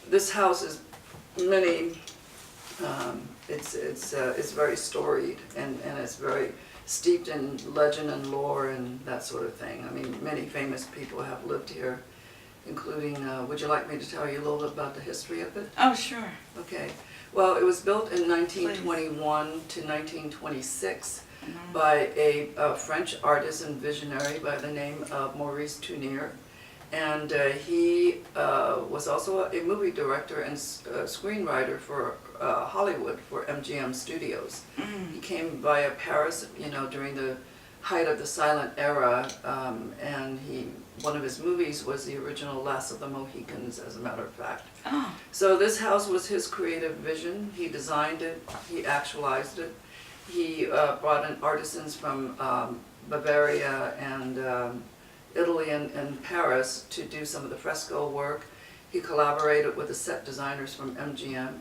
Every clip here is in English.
this house is many, it's very storied, and it's very steeped in legend and lore and that sort of thing. I mean, many famous people have lived here, including, would you like me to tell you a little bit about the history of it? Oh, sure. Okay. Well, it was built in 1921 to 1926 by a French artist and visionary by the name of Maurice Tournier. And he was also a movie director and screenwriter for Hollywood, for MGM Studios. He came via Paris, you know, during the height of the silent era, and one of his movies was the original Last of the Mohicans, as a matter of fact. Oh. So this house was his creative vision. He designed it, he actualized it. He brought in artisans from Bavaria and Italy and Paris to do some of the fresco work. He collaborated with the set designers from MGM.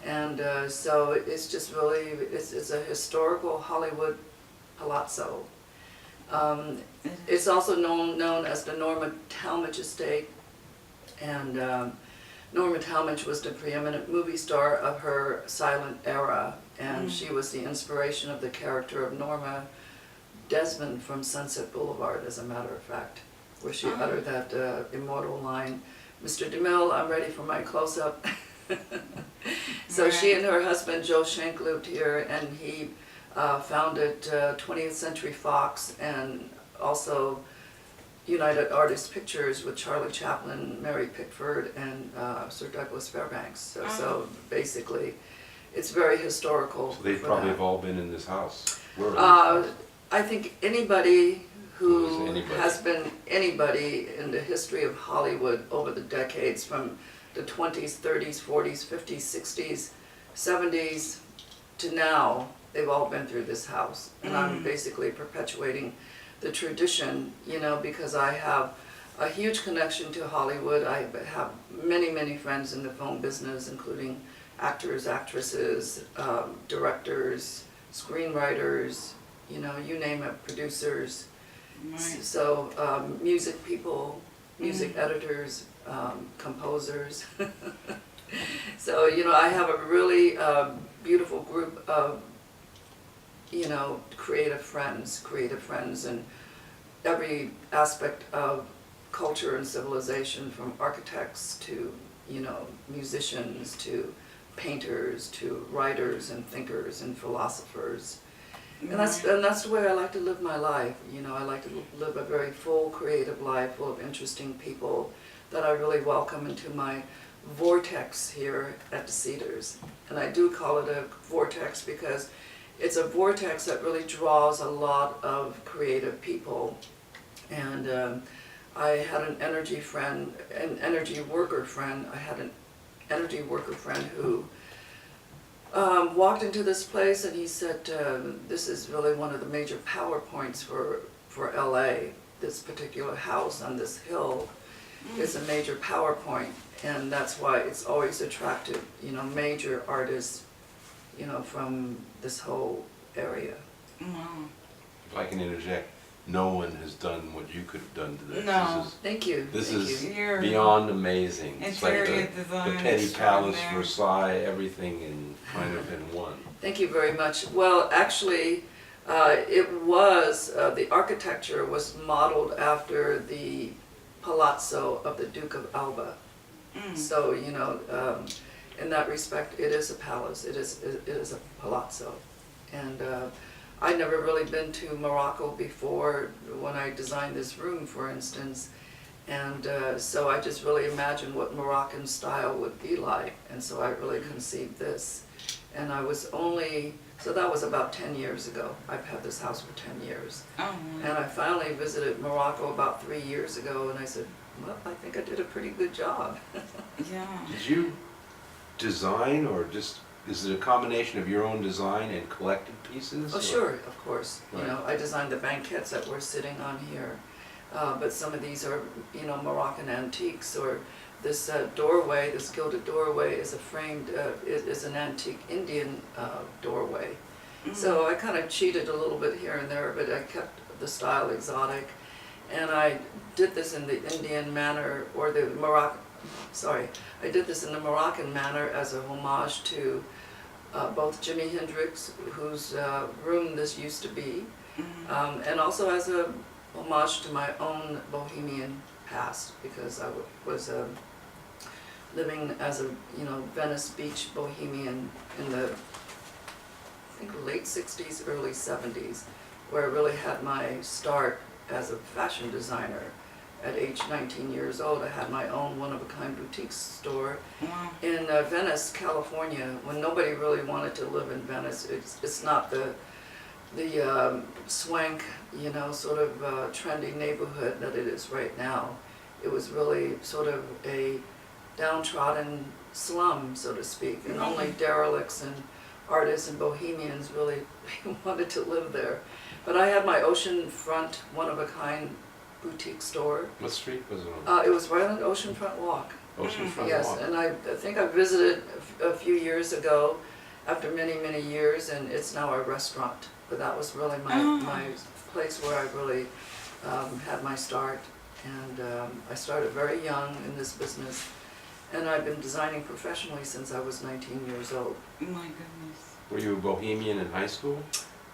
And so it's just really, it's a historical Hollywood palazzo. It's also known as the Norma Talmadge Estate. And Norma Talmadge was the preeminent movie star of her silent era. And she was the inspiration of the character of Norma Desmond from Sunset Boulevard, as a matter of fact, where she uttered that immortal line, "Mr. DeMille, I'm ready for my close-up." So she and her husband, Joe Schenck, lived here, and he founded 20th Century Fox and also United Artists Pictures with Charlie Chaplin, Mary Pickford, and Sir Douglas Fairbanks. So basically, it's very historical. So they probably have all been in this house. I think anybody who Who is anybody? has been anybody in the history of Hollywood over the decades, from the 20s, 30s, 40s, 50s, 60s, 70s to now, they've all been through this house. And I'm basically perpetuating the tradition, you know, because I have a huge connection to Hollywood. I have many, many friends in the film business, including actors, actresses, directors, screenwriters, you know, you name it, producers. Right. So music people, music editors, composers. So, you know, I have a really beautiful group of, you know, creative friends in every aspect of culture and civilization, from architects to, you know, musicians to painters to writers and thinkers and philosophers. And that's the way I like to live my life. You know, I like to live a very full, creative life, full of interesting people that I really welcome into my vortex here at the Cedars. And I do call it a vortex because it's a vortex that really draws a lot of creative people. And I had an energy worker friend. I had an energy worker friend who walked into this place, and he said, this is really one of the major power points for LA. This particular house on this hill is a major power point, and that's why it's always attracted, you know, major artists, you know, from this whole area. If I can interject, no one has done what you could have done to this. No. Thank you. This Thank is you. beyond amazing. It's like very the designed, Petty Palace, extraordinary. Versailles, everything in kind of in one. Thank you very much. Well, actually, the architecture was modeled after the palazzo of the Duke of Alba. So, you know, in that respect, it is a palace. It is a palazzo. And I'd never really been to Morocco before when I designed this room, for instance. And so I just really imagined what Moroccan style would be like. And so I really conceived this. And I was so that was about 10 years ago. I've had this house for 10 years. And I finally visited Morocco about 3 years ago, and I said, well, I think I did a pretty good job. Yeah. Did you design, or just, is it a combination of your own design and collected pieces? Oh, or? sure, of course. Right. You know, I designed the banquettes that we're sitting on here. But some of these are, you know, Moroccan antiques, or this doorway, this gilded doorway is a framed, is an antique Indian doorway. So I kind of cheated a little bit here and there, but I kept the style exotic. And I did this in the Indian manner, or the sorry, I did this in the Moroccan manner as a homage to both Jimi Hendrix, whose room this used to be, and also as a homage to my own bohemian past, because I was living as a Venice Beach bohemian in the I think late 60s, early 70s, where I really had my start as a fashion designer. At age 19 years old, I had my own one-of-a-kind boutique store in Venice, California, when nobody really wanted to live in Venice. It's not the swank, sort of trendy neighborhood that it is right now. It was really sort of a downtrodden slum, so to speak, and only derelicts and artists and bohemians really wanted to live there. But I had my oceanfront, one-of-a-kind boutique store. What street was it on? It was right on the Oceanfront Walk. Oceanfront Yes, Walk. and I think I visited a few years ago, after many, many years, and it's now a restaurant. But that was really my place where I really had my start. And I started very young in this business, and I've been designing professionally since I was 19 years old. Oh my goodness. Were you a bohemian in high school?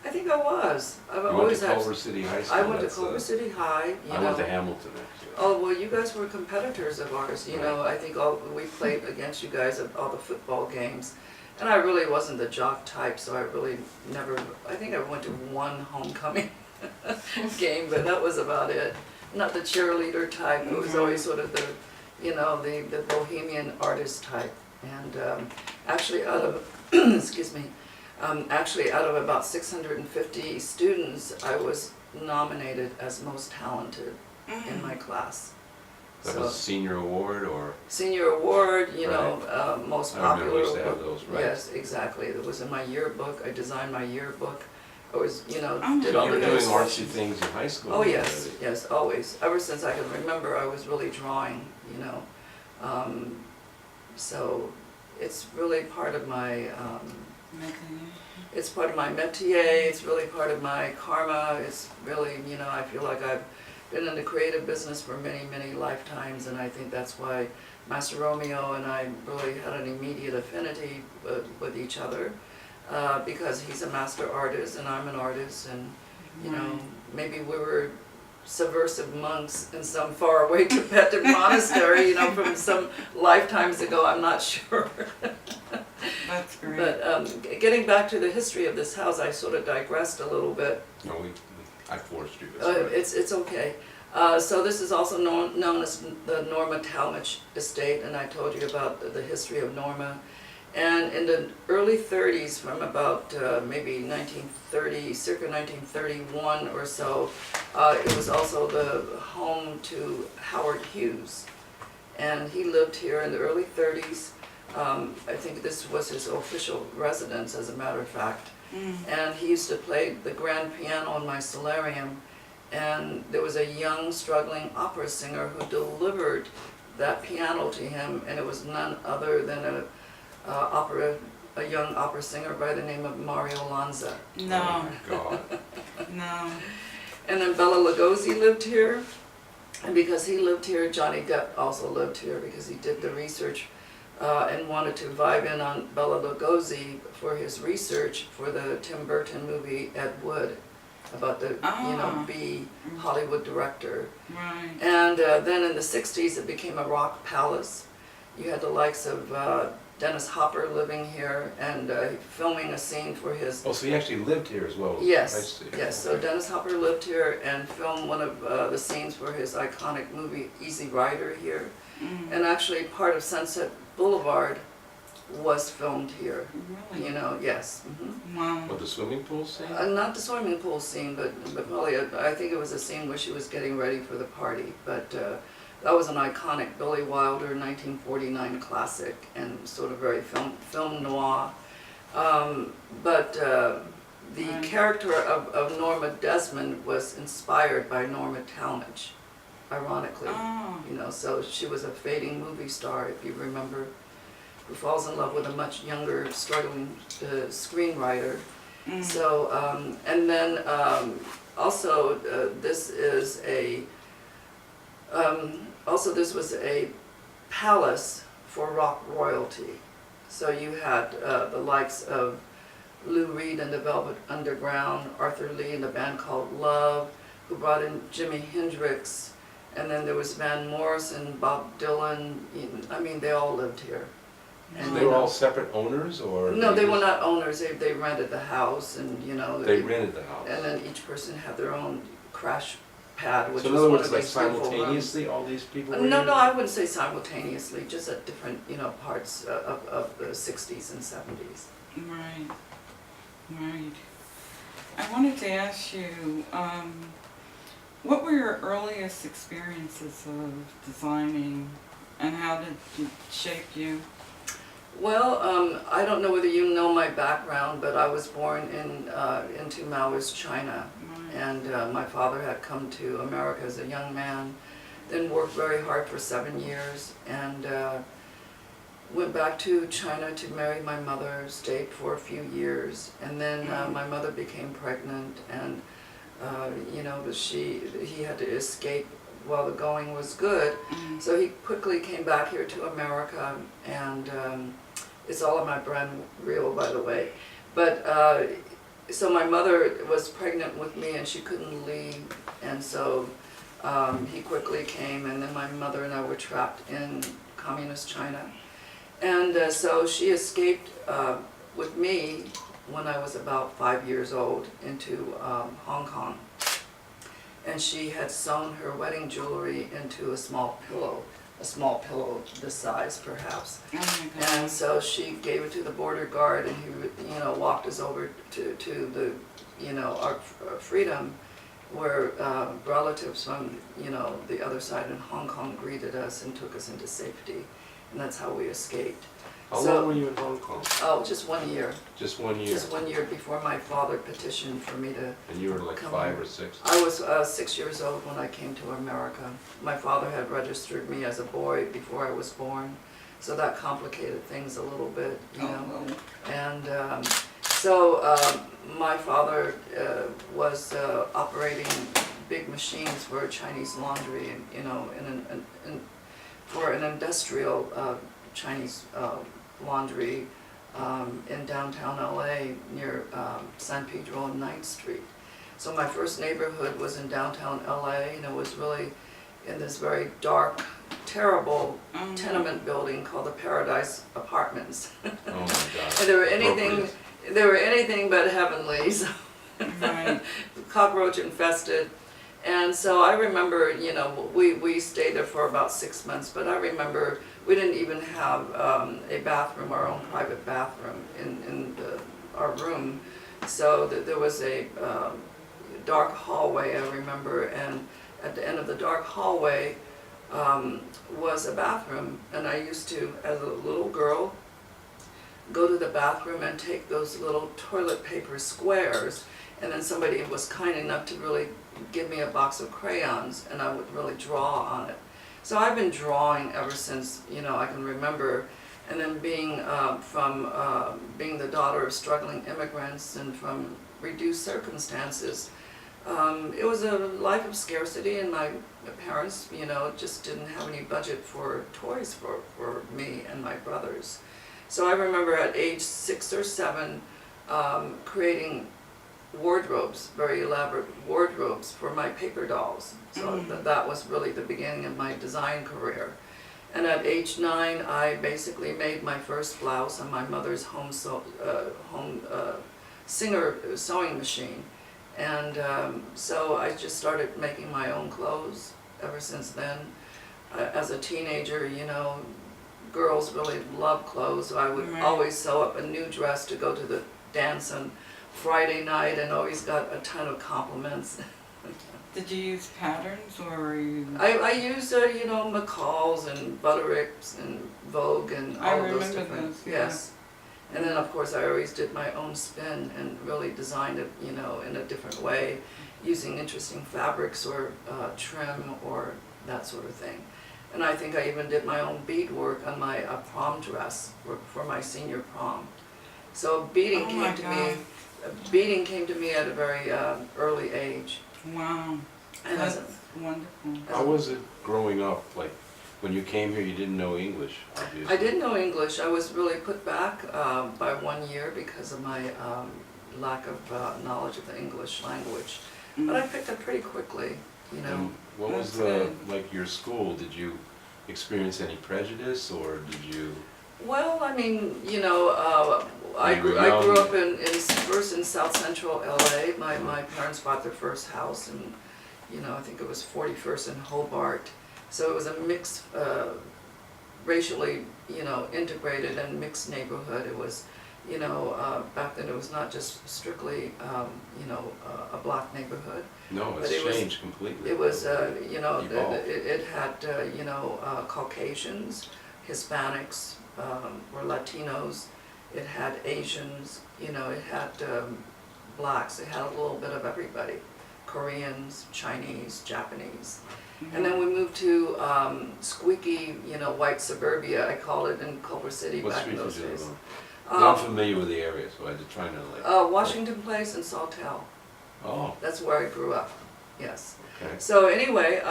I think I was. I've You went always to had. Culver City High School? I went to That's, Culver City High. I went to Hamilton, actually. Oh, well, you guys were competitors of ours, I think we played against you guys at all the football games. And I really wasn't the jock type, so I really I think I went to one homecoming game, but that was about it. Not the cheerleader type, it was always sort of the bohemian artist type. And actually out of, excuse me, actually out of about 650 students, I was nominated as most talented in my class. That was a senior award, or? Senior award, most I remember popular. we used to have those, right? Yes, exactly. It was in my yearbook. I designed my yearbook. I was, did all You the were doing artsy illustrations. things in high school. Oh, yes, yes, always. Ever since I can remember, I was really drawing, So it's really part of my, it's part of my métier, it's really part of my karma. It's really, I feel like I've been in the creative business for many, many lifetimes, and I think that's why Master Romeo and I really had an immediate affinity with each other, because he's a master artist and I'm an artist, and maybe we were subversive monks in some faraway Tibetan monastery, from some lifetimes ago, I'm not sure. That's great. But getting back to the history of this house, I sort of digressed a little bit. No, I forced you this way. It's okay. So this is also known as the Norma Talmadge estate, and I told you about the history of Norma. And in the early 30s, from about maybe 1930, circa 1931 or so, it was also the home to Howard Hughes. And he lived here in the early 30s. I think this was his official residence, as a matter of fact. And he used to play the grand piano in my solarium, and there was a young, struggling opera singer who delivered that piano to him, and it was none other than a young opera singer by the name of Mario Lanza. No. Oh my God. No. And then Bela Lugosi lived here, and because he lived here, Johnny Depp also lived here, because he did the research and wanted to vibe in on Bela Lugosi for his research for the Tim Burton movie Ed Wood, about the B Hollywood director. Right. And then in the 60s it became a rock palace. You had the likes of Dennis Hopper living here and filming a scene for his... Oh, so he actually lived here as well? Yes, I see. yes. So Dennis Hopper lived here and filmed one of the scenes for his iconic movie Easy Rider here. And actually part of Sunset Boulevard was filmed here. Really? Yes. Wow. What, the swimming pool scene? Not the swimming pool scene, but probably, I think it was a scene where she was getting ready for the party. But that was an iconic Billy Wilder 1949 classic, and sort of very film noir. But the character of Norma Desmond was inspired by Norma Talmadge, ironically. So she was a fading movie star, if you remember, who falls in love with a much younger, struggling screenwriter. So, and then also this is a, this was a palace for rock royalty. So you had the likes of Lou Reed and the Velvet Underground, Arthur Lee and the band called Love, who brought in Jimi Hendrix, and then there was Van Morrison, Bob Dylan. I mean, they all lived here. And they were all separate owners, or? No, they were not owners. They rented the house, and They rented the house. and then each person had their own crash pad, which So in was other one words, of like these beautiful simultaneously, all these people were rooms. No, here? no, I wouldn't say simultaneously, just at different, parts of the 60s and 70s. Right. Right. I wanted to ask you, what were your earliest experiences of designing, and how did it shape you? Well, I don't know whether you know my background, but I was born into Maoist China. Right. And my father had come to America as a young man, then worked very hard for 7 years, and went back to China to marry my mother, stayed for a few years, and then my mother became pregnant, and he had to escape while the going was good. So he quickly came back here to America, and it's all on my brand reel, by the way. But so my mother was pregnant with me, and she couldn't leave, and so he quickly came, and then my mother and I were trapped in communist China. And so she escaped with me when I was about 5 years old into Hong Kong. And she had sewn her wedding jewelry into a small pillow this size perhaps. Oh my God. And so she gave it to the border guard, and he, walked us over to the, our freedom, where relatives from, the other side in Hong Kong greeted us and took us into safety. And that's how we escaped. How So- long were you in Hong Kong? Oh, just 1 year. Just 1 year? Just 1 year before my father petitioned for me to. And you were like Come 5 on. or 6? I was 6 years old when I came to America. My father had registered me as a boy before I was born, so that complicated things a little bit, And my father was operating big machines for Chinese laundry, for an industrial Chinese laundry in downtown LA near San Pedro and 9th Street. So my first neighborhood was in downtown LA, and it was really in this very dark, terrible tenement building called the Paradise Apartments. Oh my God. And they were anything but heavenly, so Right. cockroach infested. And so I remember, we stayed there for about 6 months, but I remember we didn't even have a bathroom, our own private bathroom in our room. So there was a dark hallway, I remember, and at the end of the dark hallway was a bathroom. And I used to, as a little girl, go to the bathroom and take those little toilet paper squares, and then somebody was kind enough to really give me a box of crayons, and I would really draw on it. So I've been drawing ever since, I can remember. And then being being the daughter of struggling immigrants and from reduced circumstances, it was a life of scarcity, and my parents, just didn't have any budget for toys for me and my brothers. So I remember at age 6 or 7 creating wardrobes, very elaborate wardrobes for my paper dolls. So that was really the beginning of my design career. And at age 9, I basically made my first blouse on my mother's home Singer sewing machine. And so I just started making my own clothes ever since then. As a teenager, girls really love clothes, so I would always sew up a new dress to go to the dance on Friday night, and always got a ton of compliments. Did you use patterns, or were you? I used, McCall's and Buttericks and Vogue and I all of those remember different, those, yeah. yes. And then of course I always did my own spin and really designed it, in a different way, using interesting fabrics or trim or that sort of thing. And I think I even did my own beadwork on my prom dress for my senior prom. So beading beading came to me at a very early age. Wow. And That's wonderful. How was it growing up? Like, when you came here, you didn't know English, obviously. I didn't know English. I was really put back by 1 year because of my lack of knowledge of the English language. But I picked up pretty quickly, you know. And what was like your school? Did you experience any prejudice, or did you? Well, I mean, you know, I You were grew young. up first in South Central LA. My parents bought their first house, and you know, I think it was 41st and Hobart. So it was a mixed, racially, you know, integrated and mixed neighborhood. It was, you know, back then it was not just strictly, you know, a black neighborhood. No, But it's it was- changed completely. It was, you know, Evolved. it had, you know, Caucasians, Hispanics, or Latinos. It had Asians, you know, it had blacks. It had a little bit of everybody. Koreans, Chinese, Japanese. And then we moved to squeaky, you know, white suburbia, I called it, in Culver City What back in street those did you days. live on? I'm familiar with the area, so I was trying to like. Washington Place and Sawtell. Oh, That's where I grew up, yes. okay. So anyway,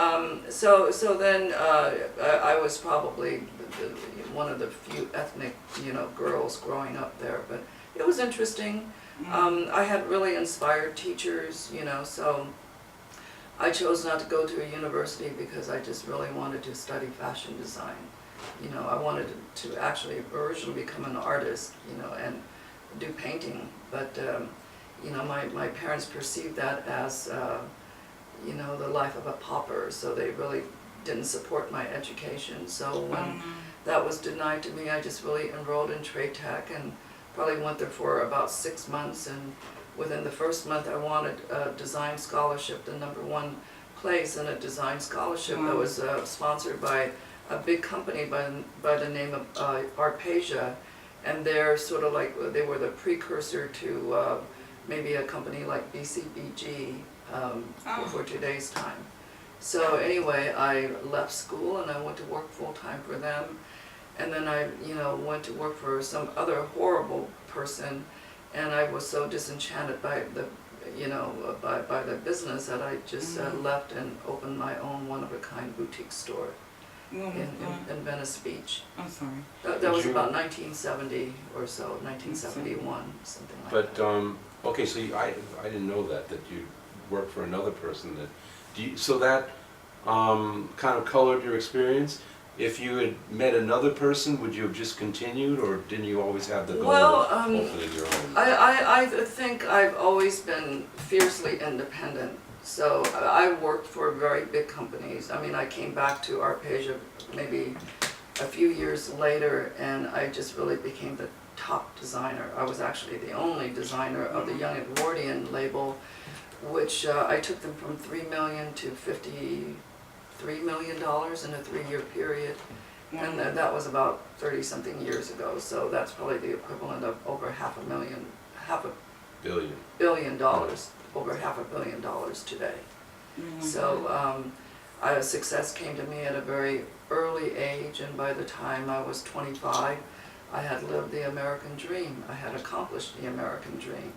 so then I was probably one of the few ethnic, you know, girls growing up there, but it was interesting. I had really inspired teachers, you know, so I chose not to go to a university because I just really wanted to study fashion design. You know, I wanted to actually originally become an artist, you know, and do painting, but you know, my parents perceived that as you know, the life of a pauper, so they really didn't support my education. So when that was denied to me, I just really enrolled in trade tech and probably went there for about 6 months, and within the first month I wanted a design scholarship, the #1 place in a design scholarship that was sponsored by a big company by the name of Arpegia, and they're sort of like, they were the precursor to maybe a company like BCBG for today's time. So anyway, I left school and I went to work full-time for them. And then I, you know, went to work for some other horrible person, and I was so disenchanted by the, you know, by the business that I just left and opened my own one-of-a-kind boutique store in Venice Beach. I'm sorry. That was about 1970 or so, 1971, something like that. But okay, so I didn't know that you worked for another person. So that kind of colored your experience. If you had met another person, would you have just continued, or didn't you always have the goal of opening your own? I think I've always been fiercely independent. So I worked for very big companies. I mean, I came back to Arpegia maybe a few years later, and I just really became the top designer. I was actually the only designer of the Young Edwardian label, which I took them from $3 million to $53 million in a 3-year period. And that was about 30-something years ago, so that's probably the equivalent of over billion dollars, over $500 million today. So success came to me at a very early age, and by the time I was 25, I had lived the American dream. I had accomplished the American dream.